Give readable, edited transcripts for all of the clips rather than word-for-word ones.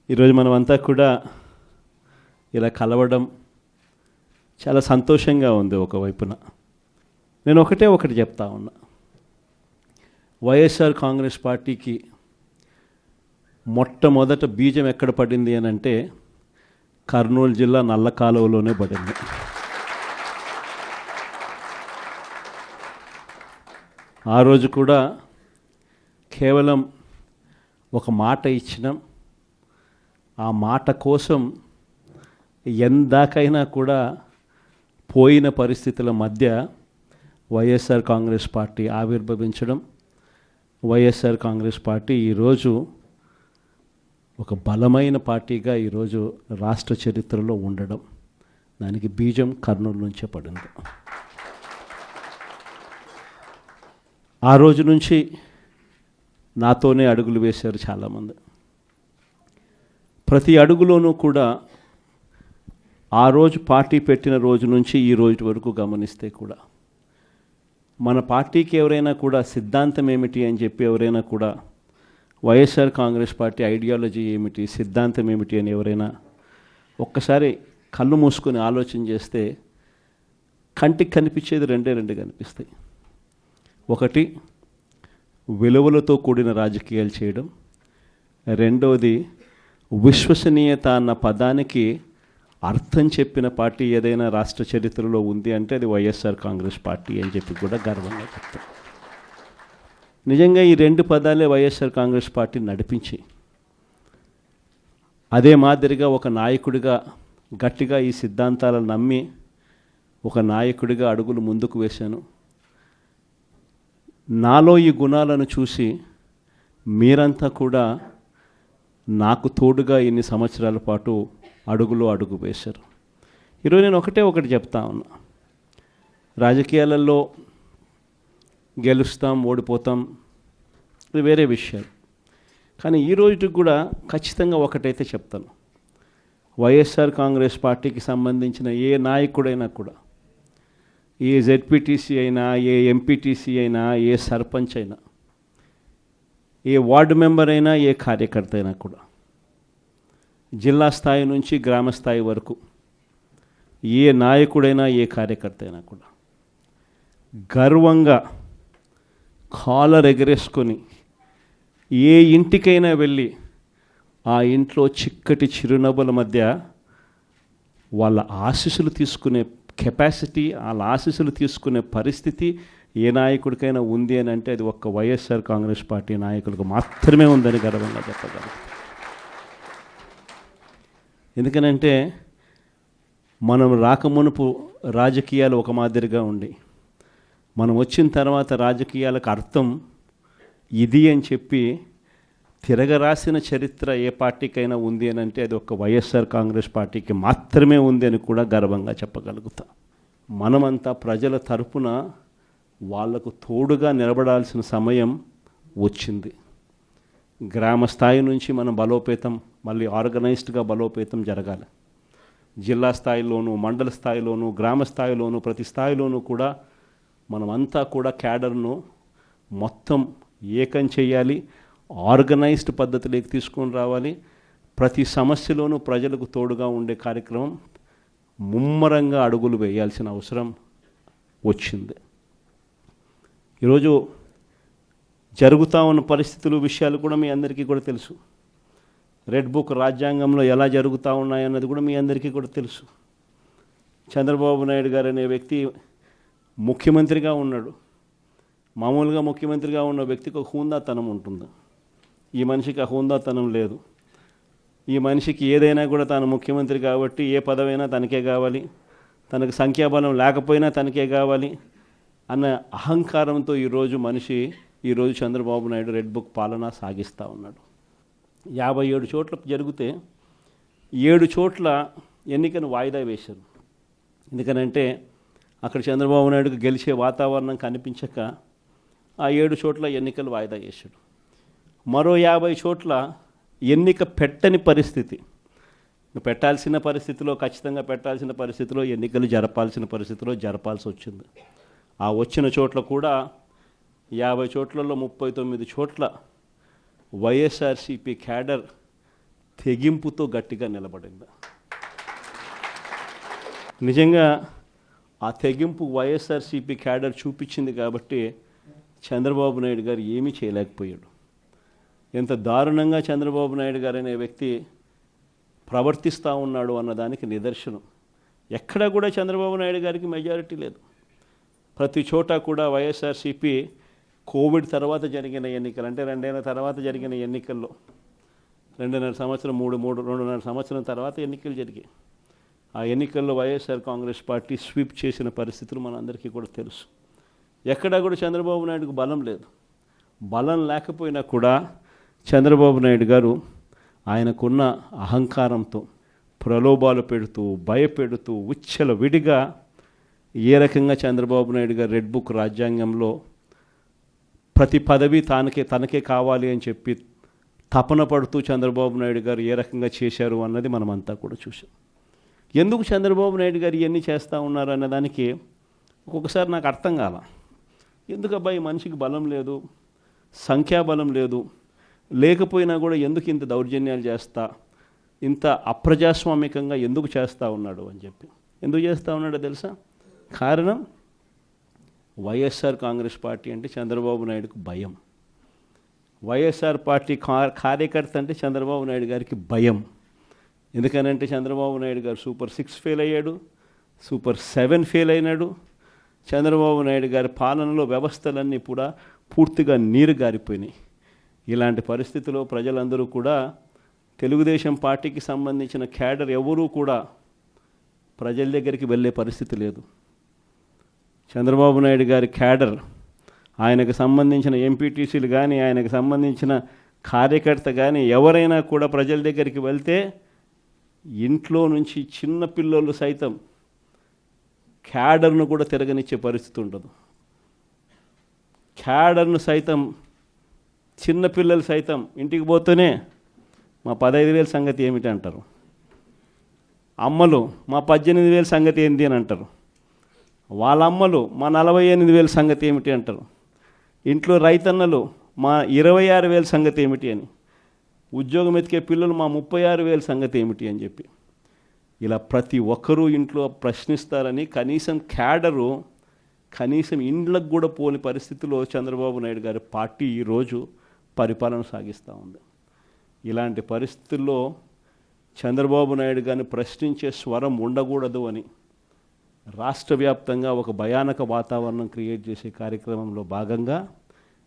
ఈరోజు మనమంతా కూడా ఇలా కలవడం చాలా సంతోషంగా ఉంది. ఒకవైపున నేను ఒకటి చెప్తా ఉన్నా, వైఎస్ఆర్ కాంగ్రెస్ పార్టీకి మొట్టమొదట బీజం ఎక్కడ పడింది అని అంటే కర్నూలు జిల్లా నల్ల కాలువలోనే పడింది. ఆ రోజు కూడా కేవలం ఒక మాట ఇచ్చినాం. ఆ మాట కోసం ఎందాకైనా కూడా పోయిన పరిస్థితుల మధ్య వైఎస్ఆర్ కాంగ్రెస్ పార్టీ ఆవిర్భవించడం, వైఎస్ఆర్ కాంగ్రెస్ పార్టీ ఈరోజు ఒక బలమైన పార్టీగా ఈరోజు రాష్ట్ర చరిత్రలో ఉండడం, దానికి బీజం కర్నూలు నుంచే పడింది. ఆ రోజు నుంచి నాతోనే అడుగులు వేశారు చాలామంది. ప్రతి అడుగులోనూ కూడా ఆ రోజు పార్టీ పెట్టిన రోజు నుంచి ఈ రోజు వరకు గమనిస్తే కూడా మన పార్టీకి ఎవరైనా కూడా సిద్ధాంతం ఏమిటి అని చెప్పి ఎవరైనా కూడా వైఎస్ఆర్ కాంగ్రెస్ పార్టీ ఐడియాలజీ ఏమిటి, సిద్ధాంతం ఏమిటి అని ఎవరైనా ఒక్కసారి కళ్ళు మూసుకొని ఆలోచన చేస్తే కంటికి కనిపించేది రెండు కనిపిస్తాయి. ఒకటి, విలువలతో కూడిన రాజకీయాలు చేయడం. రెండవది, విశ్వసనీయత అన్న పదానికి అర్థం చెప్పిన పార్టీ ఏదైనా రాష్ట్ర చరిత్రలో ఉంది అంటే అది వైఎస్ఆర్ కాంగ్రెస్ పార్టీ అని చెప్పి కూడా గర్వంగా చెప్తాం. నిజంగా ఈ రెండు పదాలే వైఎస్ఆర్ కాంగ్రెస్ పార్టీ నడిపించి, అదే మాదిరిగా ఒక నాయకుడిగా గట్టిగా ఈ సిద్ధాంతాలను నమ్మి ఒక నాయకుడిగా అడుగులు ముందుకు వేశాను. నాలో ఈ గుణాలను చూసి మీరంతా కూడా నాకు తోడుగా ఇన్ని సంవత్సరాల పాటు అడుగు వేశారు. ఈరోజు నేను ఒకటి చెప్తా ఉన్నా, రాజకీయాలలో గెలుస్తాం ఓడిపోతాం ఇది వేరే విషయాలు. కానీ ఈ రోజుకి కూడా ఖచ్చితంగా ఒకటైతే చెప్తాను, వైఎస్ఆర్ కాంగ్రెస్ పార్టీకి సంబంధించిన ఏ నాయకుడైనా కూడా, ఏ జెడ్పీటీసీ అయినా, ఏ ఎంపీటీసీ అయినా, ఏ సర్పంచ్ అయినా, ఏ వార్డు మెంబర్ అయినా, ఏ కార్యకర్త అయినా కూడా, జిల్లా స్థాయి నుంచి గ్రామ స్థాయి వరకు ఏ నాయకుడైనా, ఏ కార్యకర్త అయినా కూడా గర్వంగా కాలర్ ఎగరేసుకొని ఏ ఇంటికైనా వెళ్ళి ఆ ఇంట్లో చిక్కటి చిరునవ్వుల మధ్య వాళ్ళ ఆశీస్సులు తీసుకునే కెపాసిటీ, వాళ్ళ ఆశీస్సులు తీసుకునే పరిస్థితి ఏ నాయకుడికైనా ఉంది అని అంటే అది ఒక్క వైఎస్ఆర్ కాంగ్రెస్ పార్టీ నాయకులకు మాత్రమే ఉందని గర్వంగా చెప్పగలం. ఎందుకనంటే మనం రాకమునుపు రాజకీయాలు ఒక మాదిరిగా ఉండి, మనం వచ్చిన తర్వాత రాజకీయాలకు అర్థం ఇది అని చెప్పి తిరగరాసిన చరిత్ర ఏ పార్టీకైనా ఉంది అని అంటే అది ఒక వైఎస్ఆర్ కాంగ్రెస్ పార్టీకి మాత్రమే ఉంది అని కూడా గర్వంగా చెప్పగలుగుతా. మనమంతా ప్రజల తరపున వాళ్లకు తోడుగా నిలబడాల్సిన సమయం వచ్చింది. గ్రామ స్థాయి నుంచి మనం బలోపేతం, మళ్ళీ ఆర్గనైజ్డ్గా బలోపేతం జరగాలి. జిల్లా స్థాయిలోనూ, మండల స్థాయిలోనూ, గ్రామ స్థాయిలోనూ, ప్రతి స్థాయిలోనూ కూడా మనమంతా కూడా క్యాడర్ను మొత్తం ఏకం చేయాలి, ఆర్గనైజ్డ్ పద్ధతిలోకి తీసుకొని రావాలి. ప్రతి సమస్యలోనూ ప్రజలకు తోడుగా ఉండే కార్యక్రమం ముమ్మరంగా అడుగులు వేయాల్సిన అవసరం వచ్చింది. ఈరోజు జరుగుతూ ఉన్న పరిస్థితులు, విషయాలు కూడా మీ అందరికీ కూడా తెలుసు. రెడ్ బుక్ రాజ్యాంగంలో ఎలా జరుగుతూ ఉన్నాయన్నది కూడా మీ అందరికీ కూడా తెలుసు. చంద్రబాబు నాయుడు గారు అనే వ్యక్తి ముఖ్యమంత్రిగా ఉన్నాడు. మామూలుగా ముఖ్యమంత్రిగా ఉన్న వ్యక్తికి ఒక హుందాతనం ఉంటుంది. ఈ మనిషికి ఆ హుందాతనం లేదు. ఈ మనిషికి ఏదైనా కూడా తాను ముఖ్యమంత్రి కాబట్టి ఏ పదవైనా తనకే కావాలి, తనకు సంఖ్యాబలం లేకపోయినా తనకే కావాలి అన్న అహంకారంతో ఈరోజు చంద్రబాబు నాయుడు రెడ్ బుక్ పాలన సాగిస్తూ ఉన్నాడు. 57 చోట్ల జరిగితే 7 చోట్ల ఎన్నికను వాయిదా వేశారు. ఎందుకనంటే అక్కడ చంద్రబాబు నాయుడుకు గెలిచే వాతావరణం కనిపించక ఆ 7 చోట్ల ఎన్నికలు వాయిదా చేశాడు. మరో 50 చోట్ల ఎన్నిక పెట్టని పరిస్థితి, పెట్టాల్సిన పరిస్థితిలో, ఖచ్చితంగా పెట్టాల్సిన పరిస్థితిలో, ఎన్నికలు జరపాల్సిన పరిస్థితిలో జరపాల్సి వచ్చింది. ఆ వచ్చిన చోట్ల కూడా 50 చోట్లలో 39 చోట్ల వైఎస్ఆర్సీపీ క్యాడర్ తెగింపుతో గట్టిగా నిలబడింది. నిజంగా ఆ తెగింపు వైఎస్ఆర్సీపీ క్యాడర్ చూపించింది కాబట్టి చంద్రబాబు నాయుడు గారు ఏమీ చేయలేకపోయాడు. ఎంత దారుణంగా చంద్రబాబు నాయుడు గారు అనే వ్యక్తి ప్రవర్తిస్తూ ఉన్నాడు అన్నదానికి నిదర్శనం. ఎక్కడా కూడా చంద్రబాబు నాయుడు గారికి మెజారిటీ లేదు. ప్రతి చోట కూడా వైఎస్ఆర్సీపీ కోవిడ్ తర్వాత జరిగిన ఎన్నికలు, అంటే 2 ఏళ్ల తర్వాత జరిగిన ఎన్నికల్లో 2.5 సంవత్సరం 2.5 సంవత్సరం తర్వాత ఎన్నికలు జరిగాయి. ఆ ఎన్నికల్లో వైఎస్ఆర్ కాంగ్రెస్ పార్టీ స్వీప్ చేసిన పరిస్థితులు మనందరికీ కూడా తెలుసు. ఎక్కడా కూడా చంద్రబాబు నాయుడుకు బలం లేదు. బలం లేకపోయినా కూడా చంద్రబాబు నాయుడు గారు ఆయనకున్న అహంకారంతో ప్రలోభాలు పెడుతూ భయపెడుతూ విడిగా ఏ రకంగా చంద్రబాబు నాయుడు గారు రెడ్ బుక్ రాజ్యాంగంలో ప్రతి పదవి తనకే కావాలి అని చెప్పి తపన పడుతూ చంద్రబాబు నాయుడు గారు ఏ రకంగా చేశారు అన్నది మనమంతా కూడా చూసాం. ఎందుకు చంద్రబాబు నాయుడు గారు ఇవన్నీ చేస్తూ ఉన్నారు అన్నదానికి ఒక్కొక్కసారి నాకు అర్థం కాల. ఎందుకు అబ్బాయి మనిషికి బలం లేదు, సంఖ్యాబలం లేదు, లేకపోయినా కూడా ఎందుకు ఇంత దౌర్జన్యాలు చేస్తా, ఇంత అప్రజాస్వామికంగా ఎందుకు చేస్తూ ఉన్నాడు అని చెప్పి. ఎందుకు చేస్తూ ఉన్నాడో తెలుసా? కారణం వైఎస్ఆర్ కాంగ్రెస్ పార్టీ అంటే చంద్రబాబు నాయుడుకు భయం. వైఎస్ఆర్ పార్టీ కార్యకర్త అంటే చంద్రబాబు నాయుడు గారికి భయం. ఎందుకనంటే చంద్రబాబు నాయుడు గారు Super 6 ఫెయిల్ అయ్యాడు, Super 7 ఫెయిల్ అయినాడు. చంద్రబాబు నాయుడు గారి పాలనలో వ్యవస్థలన్నీ కూడా పూర్తిగా నీరు గారిపోయినాయి. ఇలాంటి పరిస్థితిలో ప్రజలందరూ కూడా తెలుగుదేశం పార్టీకి సంబంధించిన క్యాడర్ ఎవరూ కూడా ప్రజల దగ్గరికి వెళ్ళే పరిస్థితి లేదు. చంద్రబాబు నాయుడు గారి క్యాడర్, ఆయనకు సంబంధించిన ఎంపీటీసీలు కానీ, ఆయనకు సంబంధించిన కార్యకర్త కానీ ఎవరైనా కూడా ప్రజల దగ్గరికి వెళ్తే ఇంట్లో నుంచి చిన్న పిల్లలు సైతం క్యాడర్ను కూడా తిరగనిచ్చే పరిస్థితి ఉండదు. క్యాడర్ను సైతం, చిన్నపిల్లలు సైతం ఇంటికి పోతూనే మా 15,000 సంగతి ఏమిటి అంటారు. అమ్మలు మా 18,000 సంగతి ఏంటి అని అంటారు. వాళ్ళ అమ్మలు మా 48,000 సంగతి ఏమిటి అంటారు. ఇంట్లో రైతన్నలు మా 26,000 సంగతి ఏమిటి అని, ఉద్యోగం ఎతికే పిల్లలు మా 36,000 సంగతి ఏమిటి అని చెప్పి ఇలా ప్రతి ఒక్కరూ ఇంట్లో ప్రశ్నిస్తారని కనీసం క్యాడరు కనీసం ఇండ్లకు కూడా పోని పరిస్థితిలో చంద్రబాబు నాయుడు గారి పార్టీ ఈరోజు పరిపాలన సాగిస్తూ ఉంది. ఇలాంటి పరిస్థితుల్లో చంద్రబాబు నాయుడు గారిని ప్రశ్నించే స్వరం ఉండకూడదు అని రాష్ట్ర వ్యాప్తంగా ఒక భయానక వాతావరణం క్రియేట్ చేసే కార్యక్రమంలో భాగంగా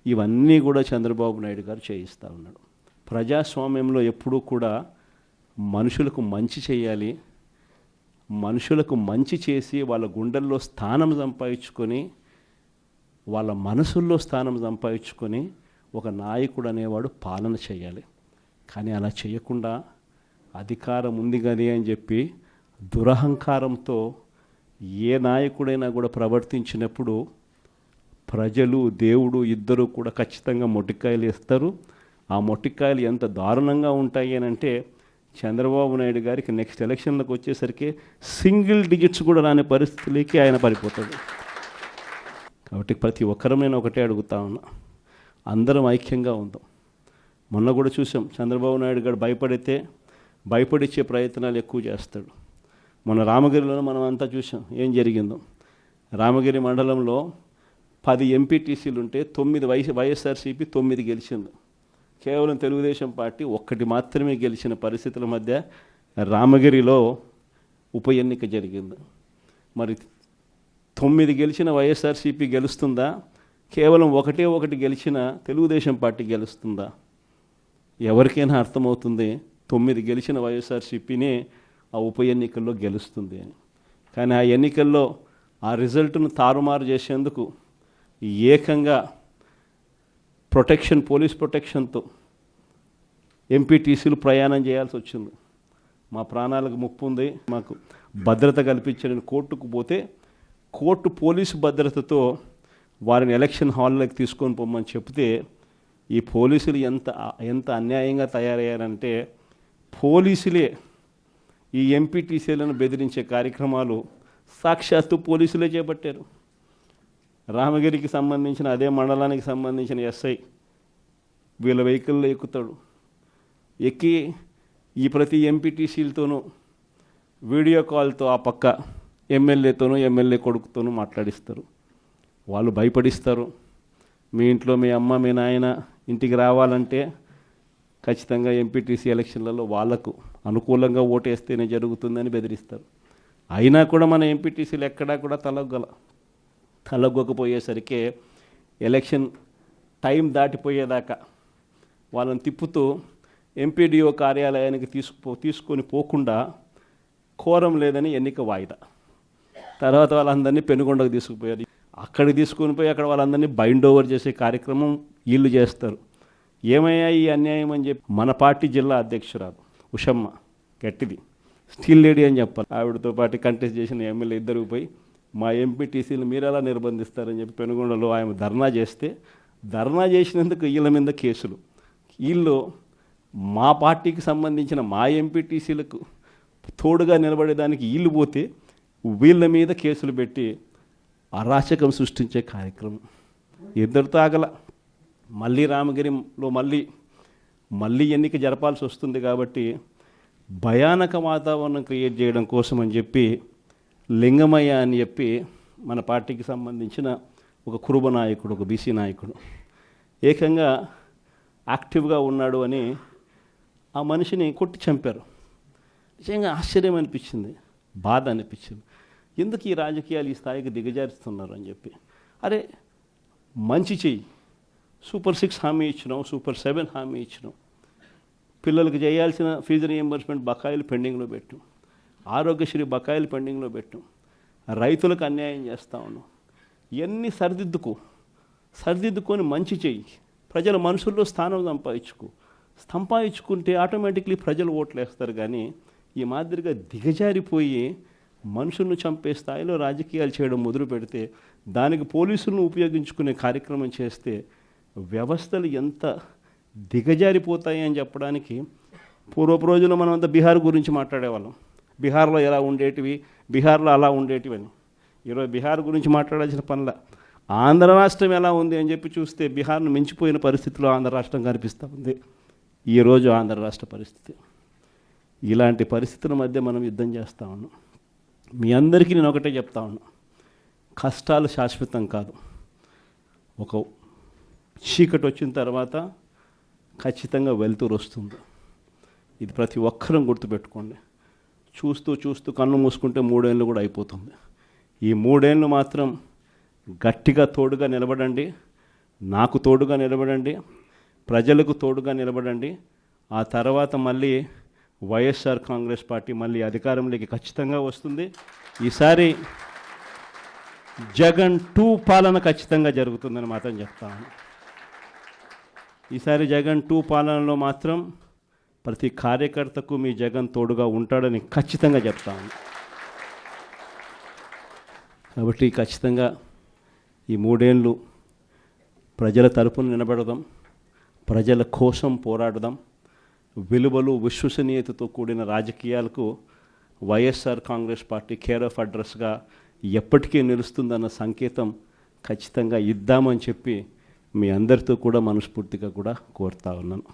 ఇవన్నీ కూడా చంద్రబాబు నాయుడు గారు చేయిస్తూ ఉన్నాడు. ప్రజాస్వామ్యంలో ఎప్పుడూ కూడా మనుషులకు మంచి చేయాలి, మనుషులకు మంచి చేసి వాళ్ళ గుండెల్లో స్థానం సంపాదించుకొని, వాళ్ళ మనసుల్లో స్థానం సంపాదించుకొని ఒక నాయకుడు అనేవాడు పాలన చేయాలి. కానీ అలా చేయకుండా అధికారం ఉంది కానీ అని చెప్పి దురహంకారంతో ఏ నాయకుడైనా కూడా ప్రవర్తించినప్పుడు ప్రజలు దేవుడు ఇద్దరు కూడా ఖచ్చితంగా మొట్టికాయలు ఇస్తారు. ఆ మొట్టికాయలు ఎంత దారుణంగా ఉంటాయి అని అంటే చంద్రబాబు నాయుడు గారికి నెక్స్ట్ ఎలక్షన్లకు వచ్చేసరికి సింగిల్ డిజిట్స్ కూడా రాని పరిస్థితులకి ఆయన పడిపోతాడు. కాబట్టి ప్రతి ఒక్కరం నేను ఒకటే అడుగుతా ఉన్నా, అందరం ఐక్యంగా ఉందాం. మొన్న కూడా చూసాం, చంద్రబాబు నాయుడు గారు భయపడిచ్చే ప్రయత్నాలు ఎక్కువ చేస్తాడు. మొన్న రామగిరిలో మనం అంతా చూసాం ఏం జరిగిందో. రామగిరి మండలంలో 10 ఎంపీటీసీలు ఉంటే 9 వైఎస్ఆర్సీపీ 9 గెలిచింది. కేవలం తెలుగుదేశం పార్టీ 1 మాత్రమే గెలిచిన పరిస్థితుల మధ్య రామగిరిలో ఉప ఎన్నిక జరిగింది. మరి 9 గెలిచిన వైఎస్ఆర్సీపీ గెలుస్తుందా? కేవలం 1 గెలిచిన తెలుగుదేశం పార్టీ గెలుస్తుందా? ఎవరికైనా అర్థమవుతుంది 9 గెలిచిన వైఎస్ఆర్సీపీనే ఆ ఉప ఎన్నికల్లో గెలుస్తుంది అని. కానీ ఆ ఎన్నికల్లో ఆ రిజల్ట్ను తారుమారు చేసేందుకు ఏకంగా పోలీస్ ప్రొటెక్షన్తో ఎంపీటీసీలు ప్రయాణం చేయాల్సి వచ్చింది. మా ప్రాణాలకు ముప్పు ఉంది, మాకు భద్రత కల్పించని కోర్టుకు పోతే కోర్టు పోలీసు భద్రతతో వారిని ఎలక్షన్ హాల్లోకి తీసుకొని పోమని చెప్తే ఈ పోలీసులు ఎంత అన్యాయంగా తయారయ్యారంటే పోలీసులే ఈ ఎంపీటీసీలను బెదిరించే కార్యక్రమాలు సాక్షాత్తు పోలీసులే చేపట్టారు. రామగిరికి సంబంధించిన అదే మండలానికి సంబంధించిన ఎస్ఐ వీళ్ళ వెహికల్లో ఎక్కుతాడు. ఎక్కి ఈ ప్రతి ఎంపీటీసీలతోనూ వీడియో కాల్తో ఆ పక్క ఎమ్మెల్యేతోనూ ఎమ్మెల్యే కొడుకుతోనూ మాట్లాడిస్తారు. వాళ్ళు భయపడిస్తారు. మీ ఇంట్లో మీ అమ్మ మీ నాయన ఇంటికి రావాలంటే ఖచ్చితంగా ఎంపీటీసీ ఎలక్షన్లలో వాళ్లకు అనుకూలంగా ఓటేస్తేనే జరుగుతుందని బెదిరిస్తారు. అయినా కూడా మన ఎంపీటీసీలు ఎక్కడా కూడా తలగ్గకపోయేసరికి ఎలక్షన్ టైం దాటిపోయేదాకా వాళ్ళని తిప్పుతూ ఎంపీడీఓ కార్యాలయానికి తీసుకొని పోకుండా కోరం లేదని ఎన్నిక వాయిదా. తర్వాత వాళ్ళందరినీ పెనుగొండకు తీసుకుపోయారు. అక్కడికి తీసుకొని పోయి అక్కడ వాళ్ళందరినీ బైండ్ ఓవర్ చేసే కార్యక్రమం వీళ్ళు చేస్తారు. ఏమయ్యా ఈ అన్యాయం అని చెప్పి మన పార్టీ జిల్లా అధ్యక్షురాలు ఉషమ్మ గట్టిది స్టీల్ లేడీ అని చెప్పాలి. ఆవిడతో పాటు కంటెస్ట్ చేసిన ఎమ్మెల్యే ఇద్దరు పోయి మా ఎంపీటీసీలు మీరు ఎలా నిర్బంధిస్తారని చెప్పి పెనుగొండలో ఆయన ధర్నా చేస్తే ధర్నా చేసినందుకు వీళ్ళ మీద కేసులు. వీళ్ళు మా పార్టీకి సంబంధించిన మా ఎంపీటీసీలకు తోడుగా నిలబడేదానికి వీళ్ళు పోతే వీళ్ళ మీద కేసులు పెట్టి అరాచకం సృష్టించే కార్యక్రమం ఇద్దరితో ఆగల. మళ్ళీ రామగిరిలో మళ్ళీ ఎన్నిక జరపాల్సి వస్తుంది కాబట్టి భయానక వాతావరణం క్రియేట్ చేయడం కోసం అని చెప్పి లింగమయ్య అని చెప్పి మన పార్టీకి సంబంధించిన ఒక కురుబ నాయకుడు, ఒక బీసీ నాయకుడు ఏకంగా యాక్టివ్గా ఉన్నాడు అని ఆ మనిషిని కొట్టి చంపారు. నిజంగా ఆశ్చర్యం అనిపించింది, బాధ అనిపించింది. ఎందుకు ఈ రాజకీయాలు ఈ స్థాయికి దిగజారుస్తున్నారు అని చెప్పి. అరే మంచి చెయ్యి, సూపర్ 6 హామీ ఇచ్చినాం, సూపర్ 7 హామీ ఇచ్చినాం, పిల్లలకు చేయాల్సిన ఫీజు రీఎంబర్స్మెంట్ బకాయిలు పెండింగ్లో పెట్టాం, ఆరోగ్యశ్రీ బకాయిలు పెండింగ్లో పెట్టాం, రైతులకు అన్యాయం చేస్తూ ఉన్నాం. ఇవన్నీ సరిదిద్దుకొని మంచి చెయ్యి, ప్రజల మనసుల్లో స్థానం సంపాదించుకుంటే ఆటోమేటిక్లీ ప్రజలు ఓట్లు వేస్తారు. కానీ ఈ మాదిరిగా దిగజారిపోయి మనుషులను చంపే స్థాయిలో రాజకీయాలు చేయడం మొదలు పెడితే, దానికి పోలీసులను ఉపయోగించుకునే కార్యక్రమం చేస్తే వ్యవస్థలు ఎంత దిగజారిపోతాయి అని చెప్పడానికి పూర్వపు రోజుల్లో మనం అంతా బీహార్ గురించి మాట్లాడేవాళ్ళం. బీహార్లో ఎలా ఉండేటివి, బీహార్లో అలా ఉండేటివి అని. ఈరోజు బీహార్ గురించి మాట్లాడాల్సిన పనుల ఆంధ్ర రాష్ట్రం ఎలా ఉంది అని చెప్పి చూస్తే బీహార్ను మించిపోయిన పరిస్థితిలో ఆంధ్ర రాష్ట్రం కనిపిస్తూ ఉంది ఈరోజు ఆంధ్ర రాష్ట్ర పరిస్థితి. ఇలాంటి పరిస్థితుల మధ్య మనం యుద్ధం చేస్తూ ఉన్నాం. మీ అందరికీ నేను ఒకటే చెప్తా ఉన్నా, కష్టాలు శాశ్వతం కాదు. ఒక చీకటి వచ్చిన తర్వాత ఖచ్చితంగా వెలుతురు వస్తుంది. ఇది ప్రతి ఒక్కరం గుర్తుపెట్టుకోండి. చూస్తూ కన్ను మూసుకుంటే 3 ఏళ్ళు కూడా అయిపోతుంది. ఈ 3 ఏళ్ళు మాత్రం గట్టిగా తోడుగా నిలబడండి, నాకు తోడుగా నిలబడండి, ప్రజలకు తోడుగా నిలబడండి. ఆ తర్వాత మళ్ళీ వైఎస్ఆర్ కాంగ్రెస్ పార్టీ మళ్ళీ అధికారంలోకి ఖచ్చితంగా వస్తుంది. ఈసారి జగన్ 2 పాలన ఖచ్చితంగా జరుగుతుందని మాత్రం చెప్తాను. ఈసారి జగన్ 2 పాలనలో మాత్రం ప్రతి కార్యకర్తకు మీ జగన్ తోడుగా ఉంటాడని ఖచ్చితంగా చెప్తాను. కాబట్టి ఖచ్చితంగా ఈ 3 ఏళ్ళు ప్రజల తరపున నిలబడదాం, ప్రజల కోసం పోరాడదాం. విలువలు విశ్వసనీయతతో కూడిన రాజకీయాలకు YSR Congress party care of అడ్రస్గా ఎప్పటికీ నిలుస్తుందన్న సంకేతం ఖచ్చితంగా ఇద్దామని చెప్పి మీ అందరితో కూడా మనస్ఫూర్తిగా కూడా కోరుతా ఉన్నాను.